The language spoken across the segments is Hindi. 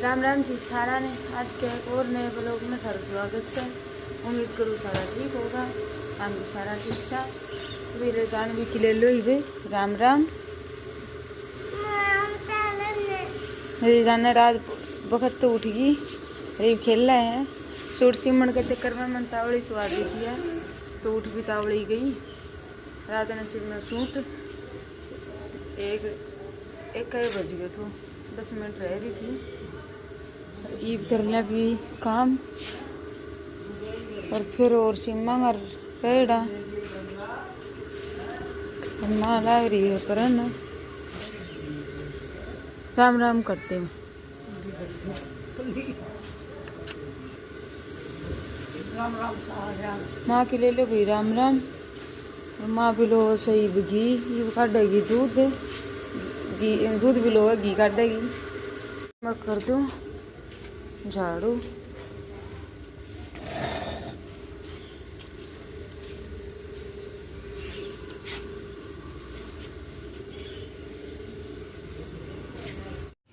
राम राम जी सारा ने आज के एक और नए ब्लॉग में थारा स्वागत है। उम्मीद करूँ सारा ठीक होगा। हम भी सारा ठीक सा मेरे गान भी खिले लो ही राम राम। मेरी जाने रात वक्त तो उठ गई रीब खेल रहे हैं। सूट सिमण के चक्कर में मन तावड़ी सुहा दी थी है तो उठ भी तावड़ी गई। रात ने सिर में सूट एक बज गए तो 10 मिनट रह रही थी। ईब कर लिया भी काम और फिर और सिमा कर पेड़ा माँ लग रही है पर न राम राम करते हैं। माँ की ले लो भाई राम राम। माँ भी लो सही घी ये काटेगी दूध भी लो घी काटेगी। मैं कर दूँ झाड़ू।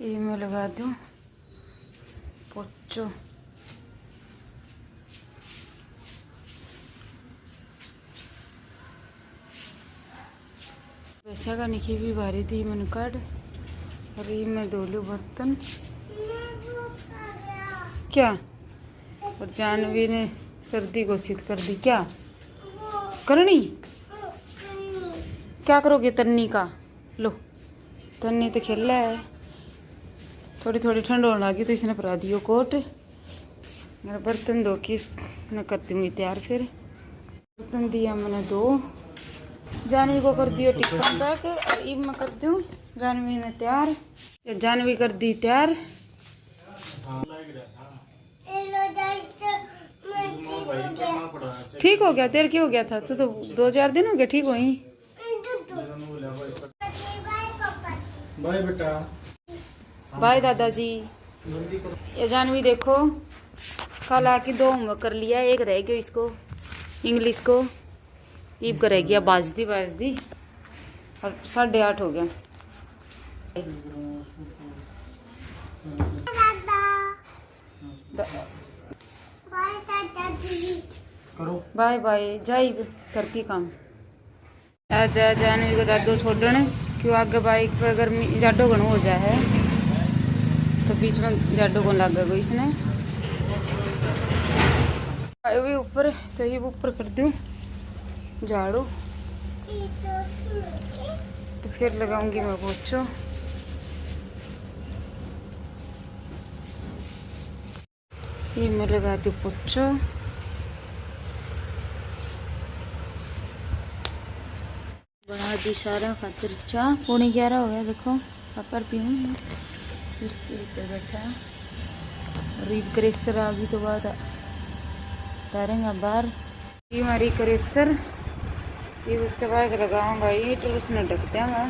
ये मैं लगा दूँ पोछो। वैसा का निकी भी भारी थी मन काट और ये मैं धो लूँ बर्तन क्या। और जानवी ने सर्दी घोषित कर दी क्या करनी। क्या करोगे तन्नी का लो तन्नी तो खेल रहा है। थोड़ी थोड़ी ठंड होने लगी तो इसने परा दियो कोट। मेरा बर्तन धो के मैं करती हूँ तैयार। फिर बर्तन दिया मैंने दो जानवी को कर दियो टिक्का पैक और अब मैं करती हूँ जानवी ने तैयार। जानवी कर दी तैयार। ठीक हो गया तेरे क्या हो गया था तो 2-4 दिन हो गया ठीक हो ही। बाय बेटा बाय दादाजी। ये जानवी देखो कल आके 2 होमवर्क कर लिया एक रह गया इसको इंग्लिश को ईब का रह गया बाजदी और 8:30 हो गया। बाय बाय जाई करती काम आज जानवी को दादो छोड़ने क्यों आगे बाइक पे गर्मी जाडो घणो हो जाए है तो बीच में जाडो को लग गई इसने भी ऊपर तो ये ऊपर कर दूँ झाड़ू तो फिर लगाऊंगी मैं पोछो। ये मैं लगा दूँ पोछो। बना दी सारा खातिर चाह 11:15 हो गया। देखो पापर पीऊँ मिस्त्री पे बैठा रीब क्रेसर आ गई तो बाद तारेंगा बाहर। ये हमारी क्रेसर ये उसके बाद लगाऊंगा ये तो उसने ढक देंगा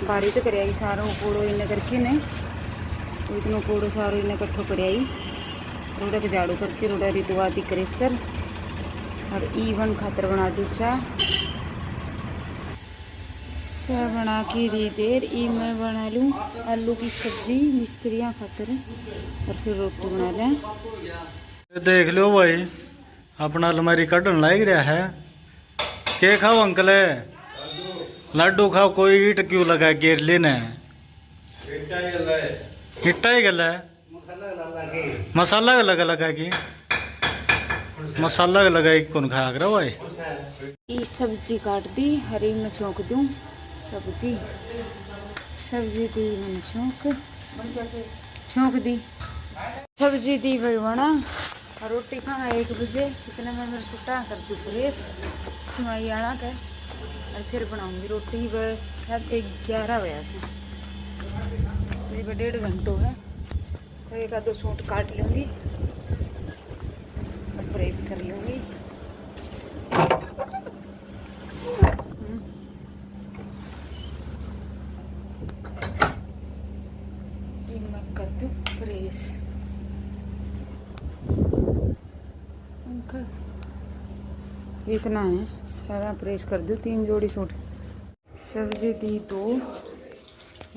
बारी तो करियाई सारा कूड़ो इन्हें करके ने इतना कूड़ो सारो इन्हें कट्ठो करियाई रोड़ा के झाड़ू करके रोड़ा रिदवा दी क्रेसर और ईवन खातर बना दी चाह बना की दी देर ई मैं बना लूँ आलू की सब्जी मिस्त्रियाँ खातर और फिर रोटी बना लें। देख लो भाई अपना अलमारी कढ़न लाग रहा है। के खाओ अंकल लड्डू खाओ कोई ईट क्यों लगा गेर लेने हिट्टा ही गल है मसाला लगा की मसाला लगा कौन खा कर भाई। ये सब्जी काट दी हरी में छोंक दूँ सब्जी दी मैंने छोंक दी सब्जी दी फिर बना और रोटी खाना 1 बजे इतने में मेरे सुटा कर दूँ प्रेस सिमाई आना का और फिर बनाऊंगी रोटी बस 11:30 बजे से 1.5 घंटों है तो 1-2 सूट काट लूँगी और प्रेस कर लूँगी। मैं कर दूँ प्रेस इतना है सारा प्रेस कर दूँ 3 जोड़ी सूट। सब्जी दी 2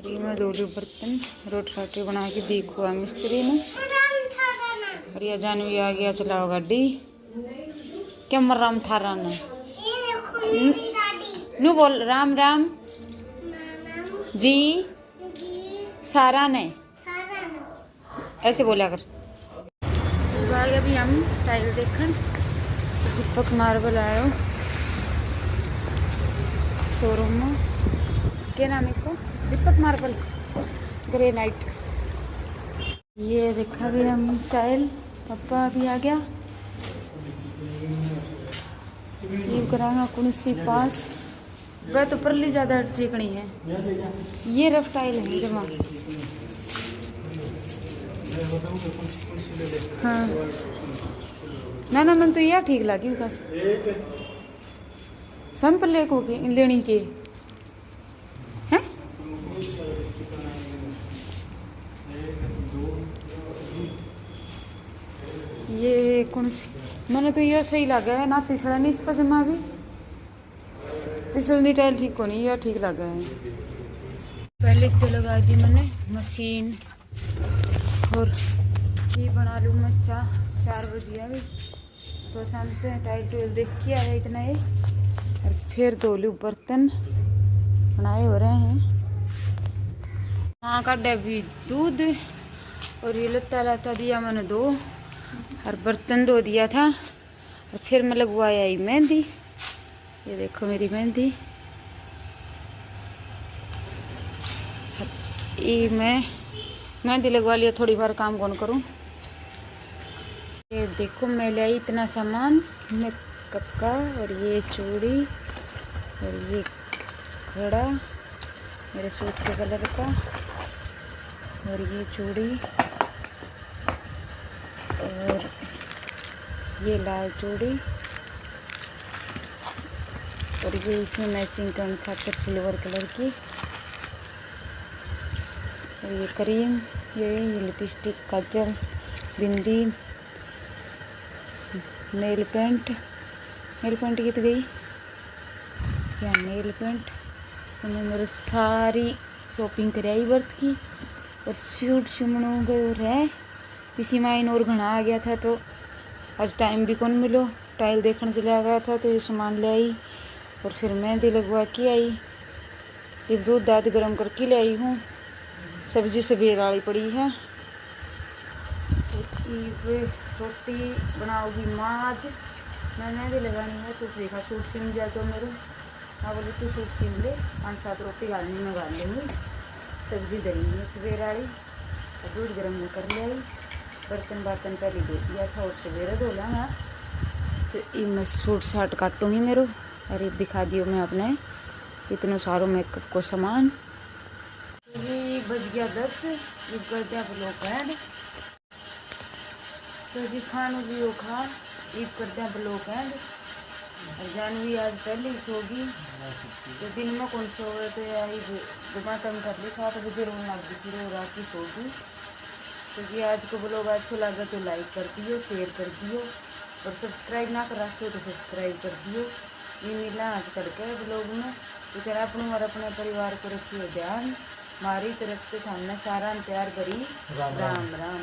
री में धोलू बर्तन, रोटी राटी बना के दी खुआ मिस्त्री ने। और ये जानवी आ गया चलाओ गाड़ी। क्या मर राम थारा ने नू बोल राम राम जी सारा ने ऐसे बोला कर। आ गया भी हम टाइल देखन। दीपक मार्बल आयो शोरूम में। क्या नाम है इसको? दीपक मार्बल ग्रेनाइट। ये देखा भी हम टाइल। पापा भी आ गया। ये करांगा कौन सी पास वह तो परली ज्यादा चिकनी है। ये रफ टाइल है जमा। हाँ ना मन तो यह ठीक लगी बस। सैंपल लेनी के हैं। ये कौन सी मैंने तो यह सही लगा है ना। तीसरा नहीं इस पर जमा भी तीसरी टाइल ठीक होनी। यह ठीक लगा है। पहले तो लगा दी मैंने मशीन और ये बना लूँ मैं 4 बजे अभी तो शांत टाइल टूल देख के आया इतना ही। और फिर धो लूँ बर्तन बनाए हो रहे हैं। हाँ का डब्बी दूध और ये लता दिया मैंने 2 और बर्तन धो दिया था। और फिर मैं लगवाया ये मेहंदी। ये देखो मेरी मेहंदी। ये मैं मेहंदी लगवा लिया। थोड़ी बार काम कौन करूं। ये देखो मैं ले आई इतना सामान मेकअप का। और ये चूड़ी और ये घड़ा मेरे सूट के कलर का। और ये चूड़ी और ये लाल चूड़ी। और ये इसमें मैचिंग करने खातिर सिल्वर कलर की। और ये क्रीम ये लिपस्टिक काजल बिंदी नेल पेंट कित गई या नेल पेंट। तो मैं मेरे सारी शॉपिंग कराई वर्त की। और सूट सिमणों गए और है किसी माइन और घना आ गया था तो आज टाइम भी कौन मिलो। टाइल देखने चला गया था तो ये सामान ले आई। और फिर मेहंदी लगवा के आई। ये दूध दाद गर्म करके ले आई हूँ। सब्जी सवेर वाली पड़ी है। रोटी बनाओगी माँ आज। मैं मेहंदी लगानी है तो देखा सूट सिम जाए तो मेरे हाँ बोले तू सूट सिम ले 5-7 रोटी गालनी में गाल लेंगी। सब्जी दही है सवेर वाली। और दूध गर्म में कर ले आई। बर्तन पहले धो दिया था और सवेरे धो लाँगा। तो ये मैं सूट साट काटूँगी मेरे। और ये दिखा दियो मैं अपने इतने सारों मेकअप को सामान। ये बज गया 10। ये कर दिया ब्लॉक एंड तो जी खाना भी वो खा ईद करते हैं ब्लॉक एंड। और जानवी आज पहले ही सोगी तो दिन में कौन सो गए तो यार घुमा कम कर ले 7 बजे रोने लग गई। फिर वो रात की सोगी। क्योंकि आज को ब्लॉग अच्छा लगा तो लाइक कर दियो शेयर कर दियो। और सब्सक्राइब ना कर रखते हो तो सब्सक्राइब कर दियो। ये मिला आज करके ब्लॉग में तो चला अपने और अपने परिवार को रखियो ध्यान। हमारी तरफ से सामने सारा प्यार करी। राम राम।